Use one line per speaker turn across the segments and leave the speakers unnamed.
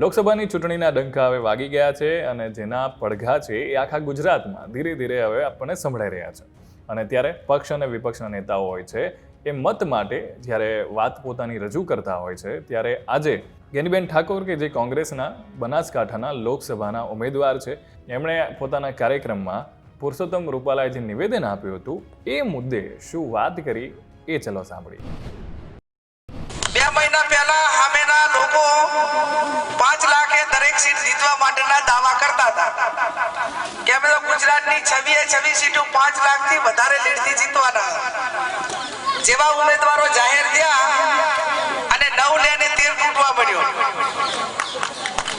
લોકસભાની ચૂંટણીના ડંકા હવે વાગી ગયા છે અને જેના પડઘા છે એ આખા ગુજરાતમાં ધીરે ધીરે હવે આપણને સંભળાઈ રહ્યા છે. અને ત્યારે પક્ષ અને વિપક્ષના નેતાઓ હોય છે એ મત માટે જ્યારે વાત પોતાની રજૂ કરતા હોય છે ત્યારે આજે ગેનીબેન ઠાકોર કે જે કોંગ્રેસના બનાસકાંઠાના લોકસભાના ઉમેદવાર છે, એમણે પોતાના કાર્યક્રમમાં પુરુષોત્તમ રૂપાલાએ જે નિવેદન આપ્યું હતું એ મુદ્દે શું વાત કરી એ ચલો સાંભળીએ.
2 મહિના પહેલા સામેના લોકો 5 લાખે દરેક સીટ જીતવા માટેના દાવા કરતા હતા કે અમે તો ગુજરાતની 26 સીટો 5 લાખથી વધારે લીડથી જીતવાના. જેવા ઉમેદવારો જાહેર થયા અને 9 લે અને 13 તૂટવા મળ્યો.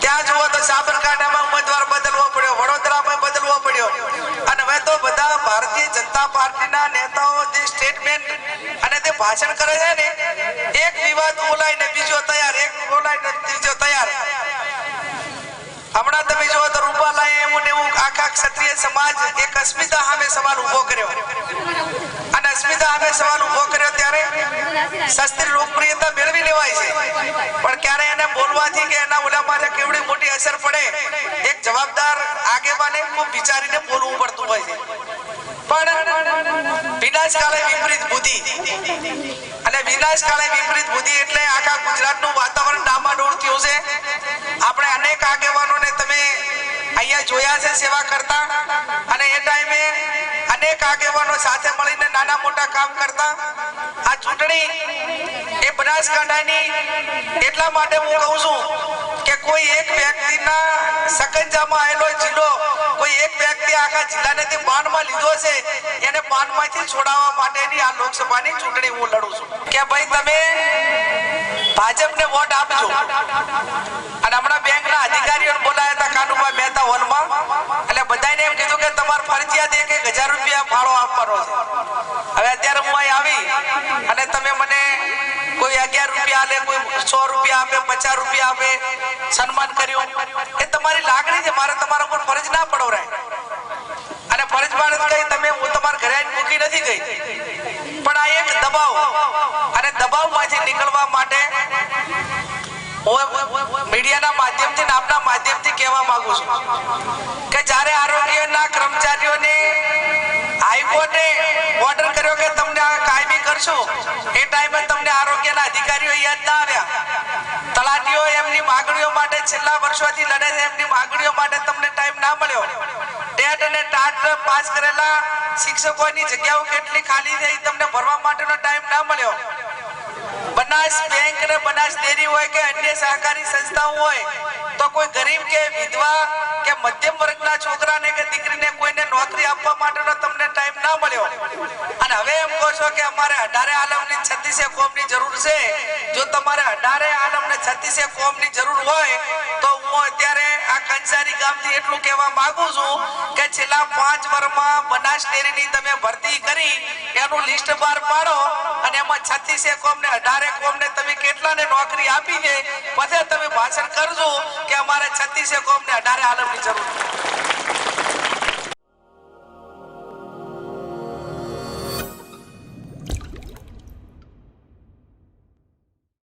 ત્યાં જુઓ તો સાબરકાંઠામાં ઉમેદવાર બદલવો પડ્યો, વડોદરામાં બદલવો પડ્યો. અને હવે તો બધા ભારતીય જનતા પાર્ટીના નેતાઓ જે સ્ટેટમેન્ટ અને તે ભાષણ કરે છે ને, એક વિવાદ બોલાય ને બીજો તૈયાર, એક બોલાય ને ત્રીજો તૈયાર. હમણાં તમે જુઓ તો રૂપાલાએ એવું ને એવું આખા ક્ષત્રિય સમાજ એક અસ્મિતા સામે સવાલ ઉભો કર્યો. અને અસ્મિતા સામે સવાલ ઉભો કર્યો ત્યારે શસ્ત્રી લોકપ્રિયતા મેળવી લેવાય છે, પણ ક્યારે એને બોલવાથી કે એના ઓલામાં કેવડી મોટી અસર પડે, એક જવાબદાર આગેવાને ખૂબ વિચારીને બોલવું પડતું હોય છે. પણ વિનાશકાળે વિપરીત બુદ્ધિ, અને વિનાશકાળે વિપરીત બુદ્ધિ એટલે આખા ગુજરાતનું વાતાવરણ ડામાડોળ થયું છે. આપણે અનેક આગેવાનોને તમે અહીંયા જોયા છે સેવા કરતા, અને એ ટાઈમે અનેક આગેવાનો સાથે મળીને નાના મોટા કામ કરતા. આ ચૂંટણી એ બનાસકાંઠાની એટલા માટે હું કહું છું કે કોઈ એક વ્યક્તિના સકંજામાં આવેલો જિલ્લો, કોઈ એક વ્યક્તિ આખા જિલ્લાને તે બાનમાં લીધો છે, એને બાનમાંથી છોડાવવા માટેની આ લોકસભાની ચૂંટણી હું લડું છું કે ભાઈ તમે ભાજપને વોટ આપજો. અને હમણાં બેંકના અધિકારીઓને બોલાયા હતા કાનુભા મહેતા હોલમાં, એટલે બધાને એમ કીધું કે તમારે ફરજિયાત 1000 રૂપિયા ફાળો આપવાનો છે. હવે અત્યારે હું અહીં આવી અને તમે મને કોઈ 11 રૂપિયા આપે, કોઈ 100 રૂપિયા આપે, 50 રૂપિયા આપે, સન્માન કર્યું, એ તમારી લાગણી છે. મારે તમારા ઉપર ફરજ ના પડવરાય. અને ફરજ પાડે કઈ તમે હું તમારા ઘરે મૂકી નથી ગઈ, પણ આ એક દબાવ, અને દબાવમાંથી નીકળવા માટે મીડિયાના માધ્યમથી, આપના માધ્યમથી કહેવા માંગુ છું કે જ્યારે આરોગ્યના કર્મચારીઓને હાઈકોર્ટે ઓર્ડર કર્યો કે તમને આ કાયમી કરશું, એ ટાઈમે તમને આરોગ્યના અધિકારીઓ યાદ ના આવ્યા. તલાટીઓ એમની માંગણીઓ માટે છેલ્લા વર્ષોથી લડે છે, એમની માંગણીઓ માટે તમને ટાઈમ ના મળ્યો. ટેટ અને ટાટ પાસ કરેલા શિક્ષકોની જગ્યાઓ કેટલી ખાલી થઈ, તમને ભરવા માટેનો ટાઈમ ના મળ્યો. બનાસ બેંક ને બનાસ ડેરી હોય કે અન્ય સહકારી સંસ્થાઓ હોય તો કોઈ ગરીબ કે વિધવા કે મધ્યમ વર્ગના છોકરાને કે દીકરીને કોઈને નોકરી આપવા માટેનો તમને ટાઈમ ના મળ્યો. અને હવે એમ કહો છો કે અમારે 18 આલમની 36 કોમની જરૂર છે. જો તમારે 18 આલમને 36 કોમની જરૂર હોય તો હું અત્યારે આ કંસારી ગામથી એટલું કહેવા માંગુ છું કે છેલ્લા 5 વર્ષમાં બનાસ ડેરીની તમે ભરતી કરી એનું લિસ્ટ બહાર પાડો, અને એમાં 36 કોમને 18 કોમને તમે કેટલાને નોકરી આપી છે, પછી તમે ભાષણ કરજો કે અમારે 36 કોમને 18 આલમની જરૂર.